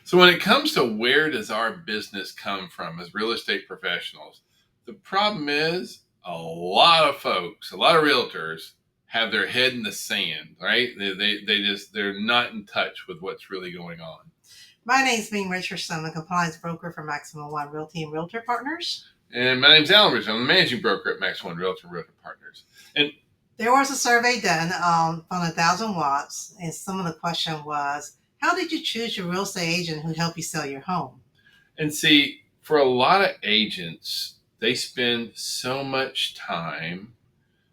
So when it comes to where does our business come from as real estate professionals, the problem is a lot of folks, a lot of realtors have their head in the sand, right? They're not in touch with what's really going on. My name is Ming Richardson, the compliance broker for Maximum One Realty and Realtor Partners. And my name's Alan Richardson. I'm the managing broker at Max One Realtor and Realtor Partners. And there was a survey done on 1,000 watts, and some of the question was, how did you choose your real estate agent who helped you sell your home? And see, for a lot of agents, they spend so much time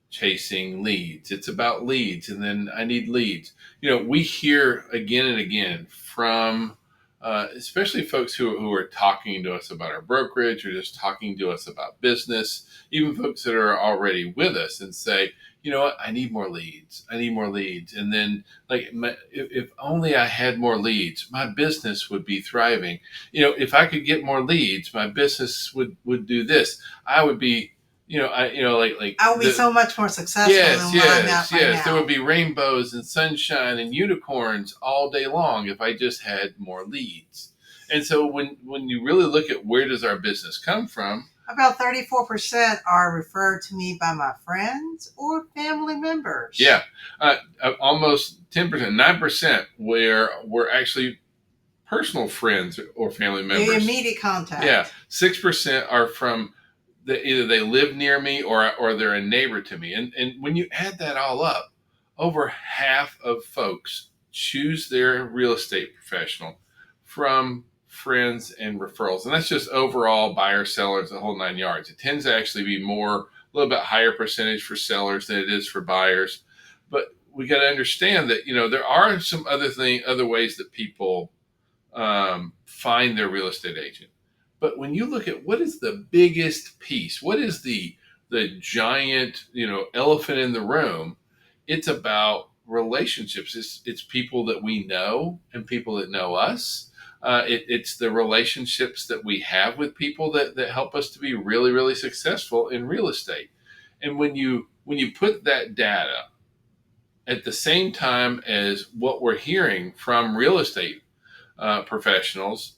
chasing leads. It's about leads, and then I need leads. We hear again and again from especially folks who are talking to us about our brokerage or just talking to us about business, even folks that are already with us and say, you know what, I need more leads. I need more leads. And then if only I had more leads, my business would be thriving. If I could get more leads, my business would do this. I would be I would be so much more successful than what I'm at right now. There would be rainbows and sunshine and unicorns all day long if I just had more leads. And so when you really look at where does our business come from, about 34% are referred to me by my friends or family members. Yeah, almost 10%, 9% where we're actually personal friends or family members. The immediate contact. Yeah, 6% are from either they live near me or they're a neighbor to me. And when you add that all up, over half of folks choose their real estate professional from friends and referrals. And that's just overall buyers, sellers, the whole 9 yards. It tends to actually be a little bit higher percentage for sellers than it is for buyers. But we got to understand that, there are some other ways that people find their real estate agent. But when you look at what is the biggest piece, what is the giant, elephant in the room, it's about relationships. It's people that we know and people that know us. It's the relationships that we have with people that help us to be really, really successful in real estate. And when you put that data at the same time as what we're hearing from real estate professionals,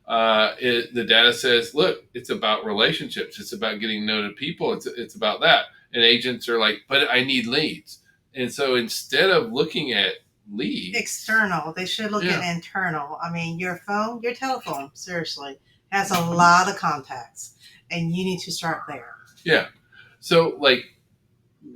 the data says, look, it's about relationships. It's about getting to know people. It's about that. And agents are like, but I need leads. And so instead of looking at leads, external, they should look at internal. I mean, your telephone, seriously, has a lot of contacts, and you need to start there. Yeah. So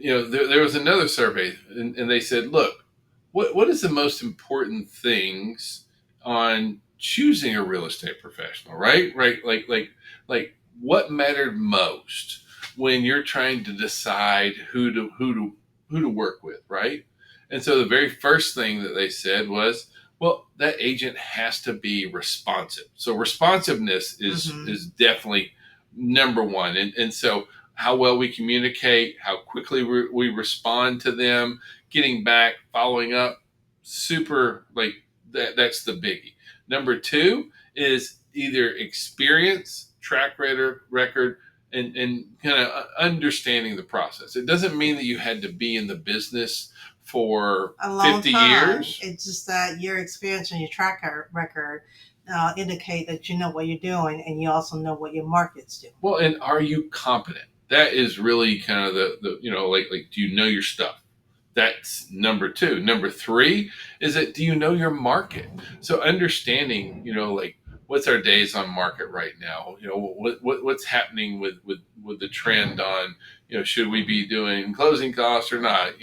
there was another survey, and they said, look, what is the most important things on choosing a real estate professional, right? Like what mattered most when you're trying to decide who to work with, right? And so the very first thing that they said was, well, that agent has to be responsive. So responsiveness is definitely number one. And so how well we communicate, how quickly we respond to them, getting back, following up, super, that's the biggie. Number two is either experience, track record, and kind of understanding the process. It doesn't mean that you had to be in the business for a long 50 time. years. It's just that your experience and your track record indicate that you know what you're doing, and you also know what your market's doing. Well, and are you competent? That is really kind of the do you know your stuff? That's number two. Number three is that do you know your market? So understanding, what's our days on market right now? What's happening with the trend on, should we be doing closing costs or not?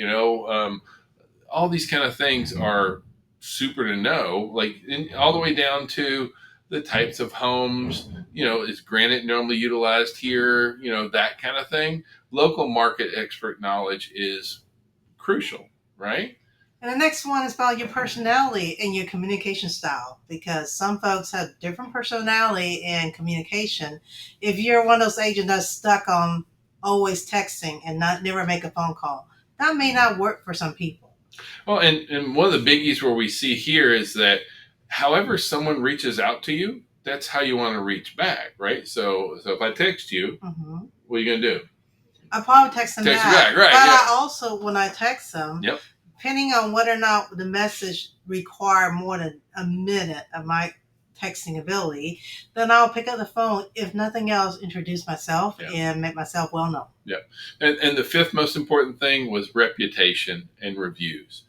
All these kind of things are super to know, all the way down to the types of homes, is granite normally utilized here, that kind of thing. Local market expert knowledge is crucial, right? And the next one is about your personality and your communication style, because some folks have different personality and communication. If you're one of those agents that's stuck on always texting and never make a phone call, that may not work for some people. Well, and one of the biggies where we see here is that however someone reaches out to you, that's how you want to reach back, right? So if I text you, what are you going to do? I probably text them back. Right? But I also, when I text them, depending on whether or not the message require more than a minute, I might texting ability, then I'll pick up the phone, if nothing else, introduce myself Yeah. and make myself well known. Yeah. And the fifth most important thing was reputation and reviews.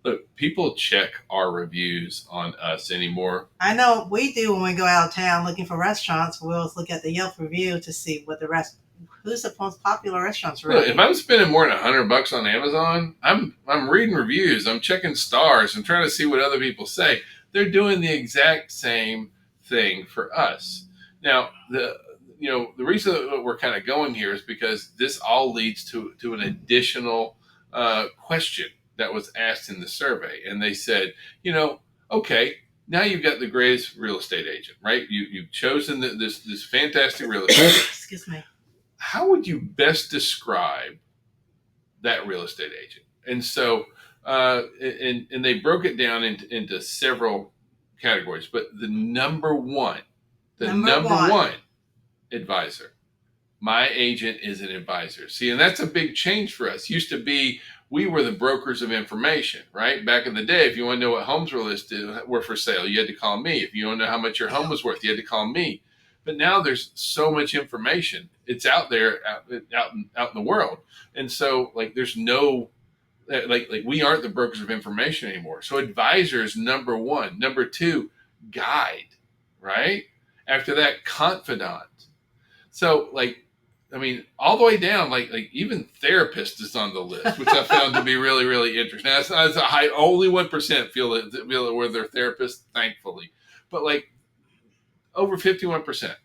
Look, people check our reviews on us anymore. I know we do when we go out of town looking for restaurants. We always look at the Yelp review to see what who's the most popular restaurants Look, rating. if I'm spending more than $100 on Amazon, I'm reading reviews, I'm checking stars, I'm trying to see what other people say. They're doing the exact same thing for us. Now, the reason that we're kind of going here is because this all leads to an additional question that was asked in the survey, and they said, okay, now you've got the greatest real estate agent, right? You've chosen this fantastic real estate. Excuse me. How would you best describe that real estate agent? And so, and they broke it down into several categories, but the number one, the number one advisor. My agent is an advisor. See, and that's a big change for us. Used to be we were the brokers of information, right? Back in the day, if you want to know what homes were for sale, you had to call me. If you want to know how much your home was worth, you had to call me. But now there's so much information. It's out there, out in the world, and so like there's no like we aren't the brokers of information anymore. So advisor is number one. Number two, guide, right? After that, confidant. So like, I mean, all the way down, like even therapist is on the list, which I found to be really, really interesting. Now, that's a high. Only 1% feel that where they're therapists, thankfully, but like over 51%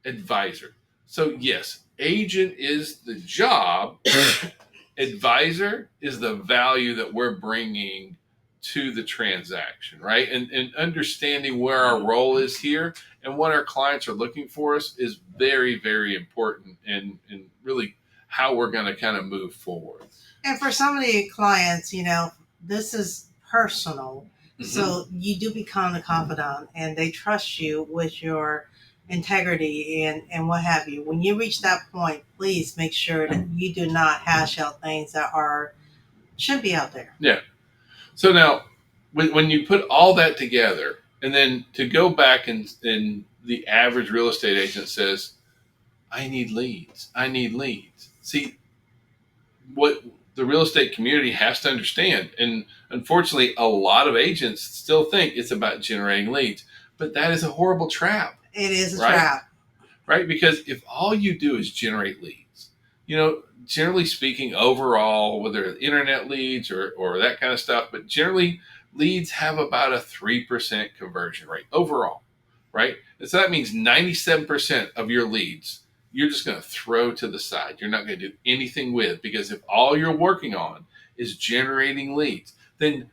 advisor. So yes, agent is the job. Advisor is the value that we're bringing to the transaction, right? And understanding where our role is here and what our clients are looking for us is very, very important and really how we're going to kind of move forward. And for some of the clients, this is personal. Mm-hmm. So you do become the confidant and they trust you with your integrity and what have you. When you reach that point, please make sure that you do not hash out things that should be out there. Yeah. So now, when you put all that together, and then to go back and the average real estate agent says, I need leads. I need leads. See, what the real estate community has to understand, and unfortunately, a lot of agents still think it's about generating leads, but that is a horrible trap. It is a trap. Right? Because if all you do is generate leads, generally speaking, overall, whether it's internet leads or that kind of stuff, but generally leads have about a 3% conversion rate overall, right? And so that means 97% of your leads, you're just going to throw to the side. You're not going to do anything with, because if all you're working on is generating leads, then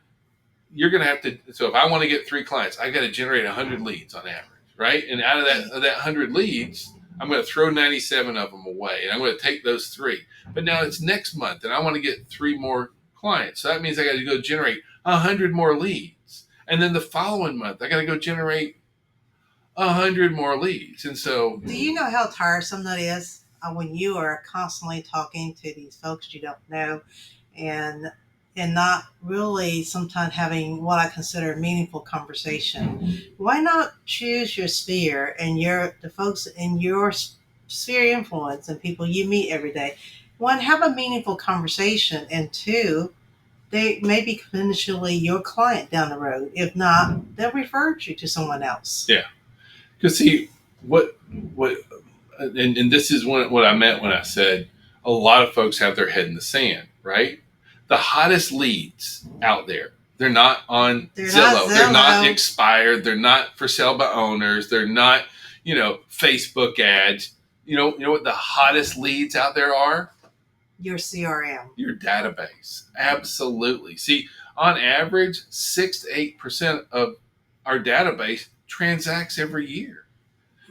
you're going to have to, so if I want to get 3 clients, I got to generate 100 leads on average, right? And out of that 100 leads, I'm going to throw 97 of them away, and I'm going to take those 3. But now it's next month, and I want to get 3 more clients. So that means I got to go generate 100 more leads. And then the following month, I got to go generate 100 more leads. And so, do you know how tiresome that is when you are constantly talking to these folks you don't know, and not really sometimes having what I consider a meaningful conversation? Why not choose your sphere and the folks in your sphere of influence and people you meet every day? One, have a meaningful conversation, and 2, they may be potentially your client down the road. If not, they'll refer you to someone else. Yeah, because see what and this is what I meant when I said a lot of folks have their head in the sand, right? The hottest leads out there, they're not on Zillow. They're not expired. They're not for sale by owners. They're not, Facebook ads. You know what the hottest leads out there are? Your CRM. Your database. Absolutely. See, on average, 6 to 8% of our database transacts every year.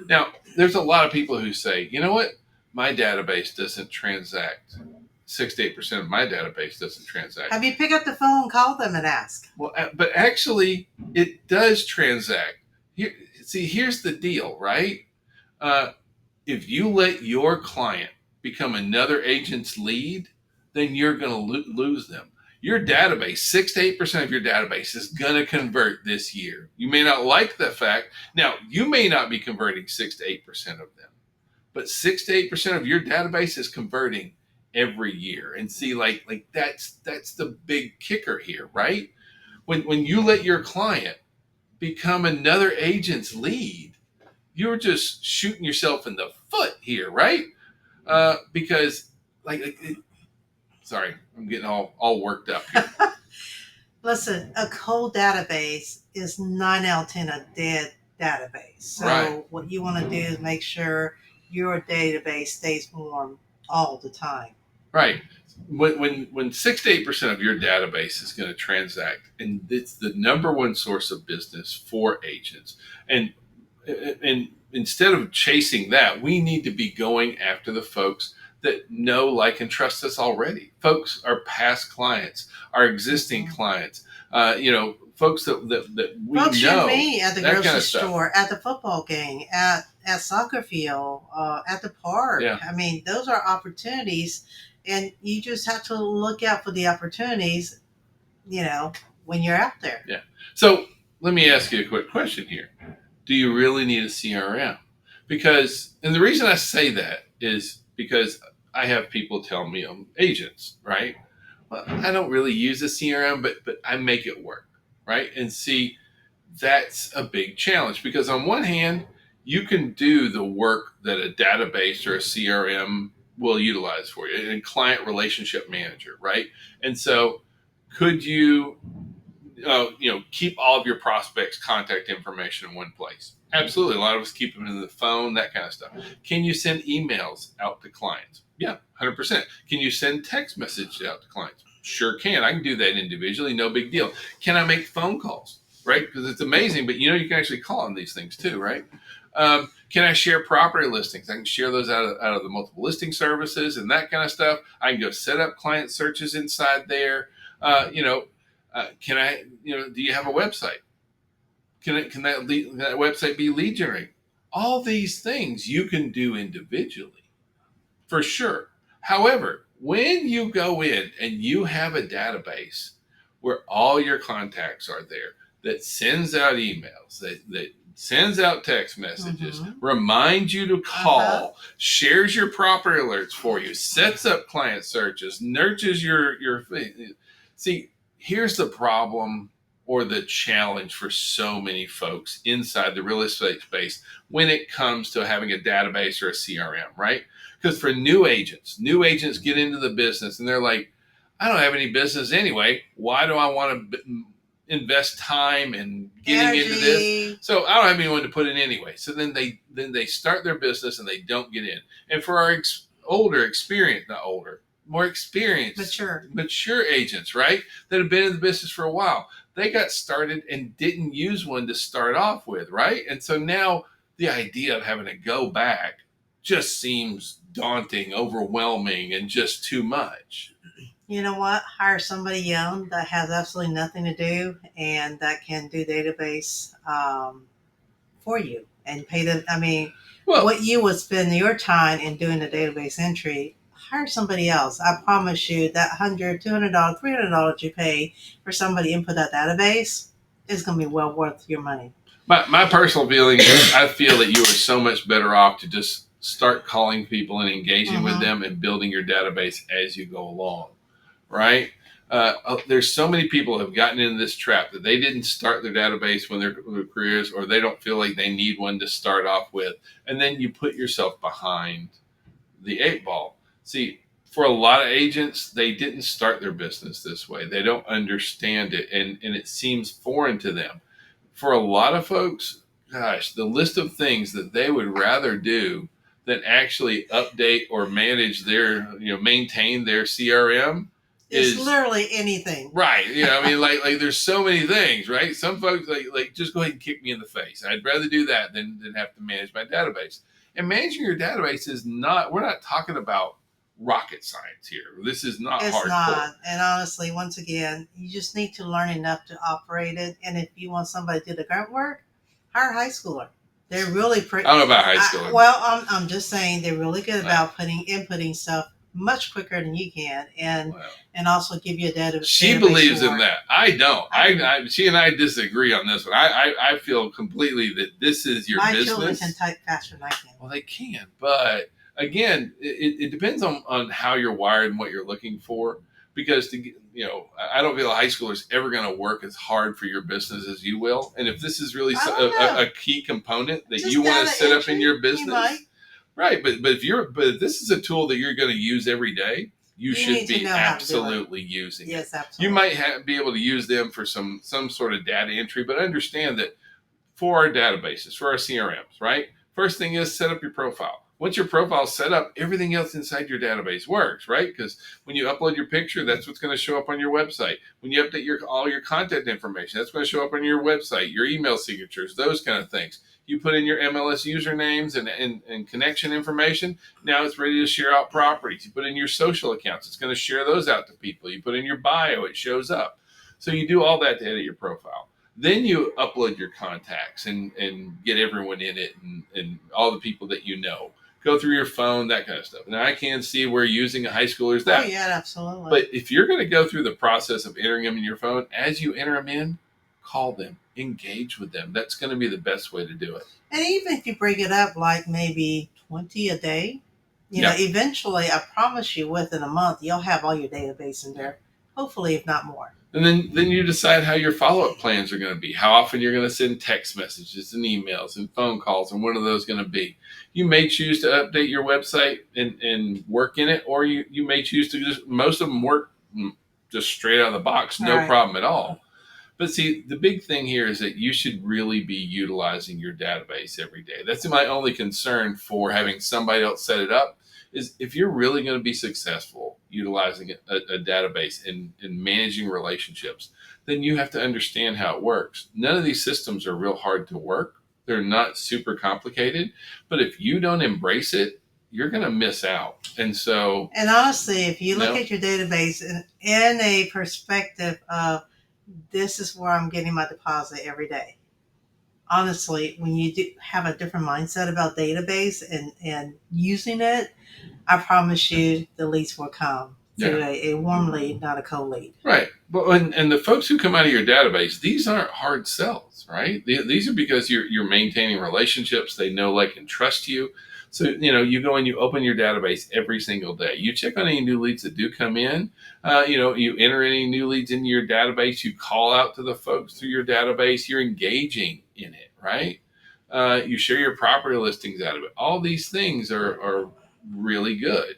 Now, there's a lot of people who say, you know what? My database doesn't transact. 6 to 8% of my database doesn't transact. Have you picked up the phone, called them, and asked? Well, but actually, it does transact. Here's the deal, right? If you let your client become another agent's lead, then you're going to lose them. your database, 6 to 8% of your database is going to convert this year. You may not like that fact. Now, you may not be converting 6 to 8% of them, but 6 to 8% of your database is converting every year. And see, like that's the big kicker here, right? When you let your client become another agent's lead, you're just shooting yourself in the foot here, right? Because sorry, I'm getting all worked up here. Listen, a cold database is 9 out of 10 a dead database. So Right. what you want to do is make sure your database stays warm all the time. Right. When 6 to 8% of your database is going to transact, and it's the number one source of business for agents, and instead of chasing that, we need to be going after the folks that know, like, and trust us already. Folks, our past clients, our existing clients, folks that we Folks you know, meet at the that grocery kind of stuff. store, at the football game, at soccer field, at the park. Yeah. I mean, those are opportunities, and you just have to look out for the opportunities. When you're out there. Yeah. So let me ask you a quick question here. Do you really need a CRM? Because, and the reason I say that is because I have people tell me, agents, right? Well, I don't really use a CRM, but I make it work, right? And see, that's a big challenge because on one hand, you can do the work that a database or a CRM will utilize for you, and client relationship manager, right? And so, could you keep all of your prospects' contact information in one place? Absolutely. A lot of us keep them in the phone, that kind of stuff. Can you send emails out to clients? Yeah, 100%. Can you send text messages out to clients? Sure can. I can do that individually, no big deal. Can I make phone calls? Right? Because it's amazing, but you can actually call on these things too, right? Can I share property listings? I can share those out of the multiple listing services and that kind of stuff. I can go set up client searches inside there. Can I, do you have a website? Can that website be lead generating? All these things you can do individually, for sure. However, when you go in and you have a database where all your contacts are there, that sends out emails, that sends out text messages, reminds you to call, shares your property alerts for you, sets up client searches, nurtures your see, here's the problem or the challenge for so many folks inside the real estate space when it comes to having a database or a CRM, right? Because for new agents get into the business and they're like, I don't have any business anyway. Why do I want to invest time in getting into this? So I don't have anyone to put in anyway. So then they start their business and they don't get in. And for our more experienced, mature agents, right, that have been in the business for a while, they got started and didn't use one to start off with, right? And so now the idea of having to go back just seems daunting, overwhelming, and just too much. You know what? Hire somebody young that has absolutely nothing to do and that can do database for you and pay them. I mean, what you would spend your time in doing the database entry, hire somebody else. I promise you that $100, $200, $300 you pay for somebody to input that database is going to be well worth your money. My personal feeling is I feel that you are so much better off to just start calling people and engaging with them and building your database as you go along, right? There's so many people have gotten into this trap that they didn't start their database when their careers, or they don't feel like they need one to start off with. And then you put yourself behind the 8 ball. See, for a lot of agents, they didn't start their business this way. They don't understand it, and it seems foreign to them. For a lot of folks, gosh, the list of things that they would rather do than actually update or manage maintain their CRM is literally anything. Right. I mean, like there's so many things, right? Some folks like just go ahead and kick me in the face. I'd rather do that than have to manage my database. And managing your database is not, we're not talking about rocket science here. This is not hardcore. It's not. And honestly, once again, you just need to learn enough to operate it. And if you want somebody to do the grunt work, hire a high schooler. They're really pretty. I don't know about high schooler. I'm just saying they're really good about inputting stuff much quicker than you can, Wow. and also give you a She database believes in reward. that. I don't. She and I disagree on this one. I feel completely that this is your My children can business. type faster than I can. Well, they can, but again, it depends on how you're wired and what you're looking for. Because I don't feel a high schooler is ever going to work as hard for your business as you will. And if this is really I don't know. a key component that Just you want to data set up in entry, your you business, might. right? But if this is a tool that you're going to use every day, you should need to be know how to do it. absolutely using it. Yes, You absolutely. might be able to use them for some sort of data entry, but understand that for our databases, for our CRMs, right? First thing is set up your profile. Once your profile is set up, everything else inside your database works, right? Because when you upload your picture, that's what's going to show up on your website. When you update all your contact information, that's going to show up on your website, your email signatures, those kind of things. You put in your MLS usernames and connection information. Now it's ready to share out properties. You put in your social accounts, it's going to share those out to people. You put in your bio, it shows up. So you do all that to edit your profile. Then you upload your contacts and get everyone in it and all the people that you know. Go through your phone, that kind of stuff. Now I can see where using a high schooler is that. Oh yeah, absolutely. But if you're going to go through the process of entering them in your phone, as you enter them in, call them, engage with them. That's going to be the best way to do it. And even if you break it up like maybe 20 a day, eventually, I promise you, within a month, you'll have all your database in there. Hopefully, if not more. And then you decide how your follow-up plans are going to be, how often you're going to send text messages and emails and phone calls, and what are those going to be. You may choose to update your website and work in it, or you may choose to just, most of them work just straight out of the box, no problem at all. But see, the big thing here is that you should really be utilizing your database every day. That's my only concern for having somebody else set it up, is if you're really going to be successful utilizing a database and managing relationships, then you have to understand how it works. None of these systems are real hard to work. They're not super complicated, but if you don't embrace it, you're going to miss out. And honestly, if you look at your database in a perspective of this is where I'm getting my deposit every day. Honestly, when you do have a different mindset about database and using it, I promise you the leads will come to a warm lead, not a cold lead. Right. Well, and the folks who come out of your database, these aren't hard sells, right? These are because you're maintaining relationships. They know, like, and trust you. So, you go and you open your database every single day. You check on any new leads that do come in. You enter any new leads into your database. You call out to the folks through your database. You're engaging in it, right? You share your property listings out of it. All these things are really good.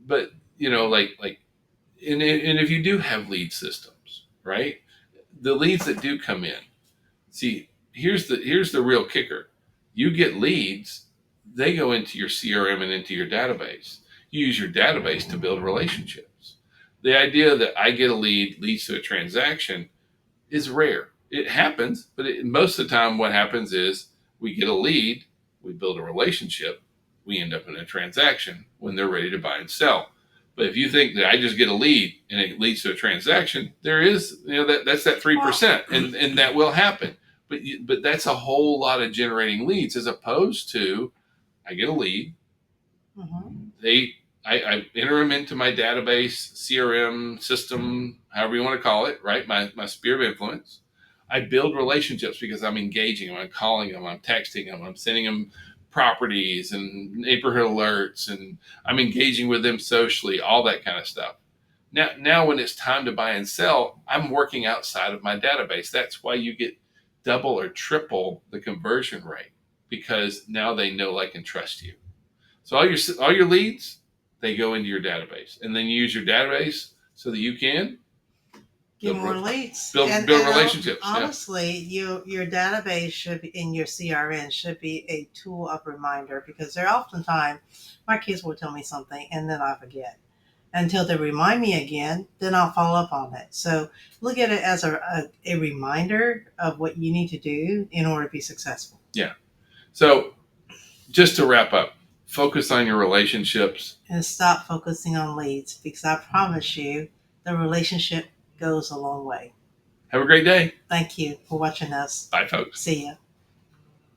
But, and if you do have lead systems, right? The leads that do come in, see, here's the real kicker. You get leads, they go into your CRM and into your database. You use your database to build relationships. The idea that I get a lead leads to a transaction is rare. It happens, but most of the time what happens is we get a lead, we build a relationship, we end up in a transaction when they're ready to buy and sell. But if you think that I just get a lead and it leads to a transaction, there is, that's that 3%, and that will happen. But that's a whole lot of generating leads as opposed to I get a lead, I enter them into my database, CRM system, however you want to call it, right? My sphere of influence. I build relationships because I'm engaging them, I'm calling them, I'm texting them, I'm sending them properties and neighborhood alerts, and I'm engaging with them socially, all that kind of stuff. Now when it's time to buy and sell, I'm working outside of my database. That's why you get double or triple the conversion rate, because now they know, like, and trust you. So all your leads, they go into your database, and then you use your database so that you can get more leads, build relationships. Honestly, your database should be in your CRM should be a tool of reminder, because there oftentimes my kids will tell me something and then I forget. Until they remind me again, then I'll follow up on it. So look at it as a reminder of what you need to do in order to be successful. Yeah. So just to wrap up, focus on your relationships. And stop focusing on leads, because I promise you the relationship goes a long way. Have a great day. Thank you for watching us. Bye, folks. See ya.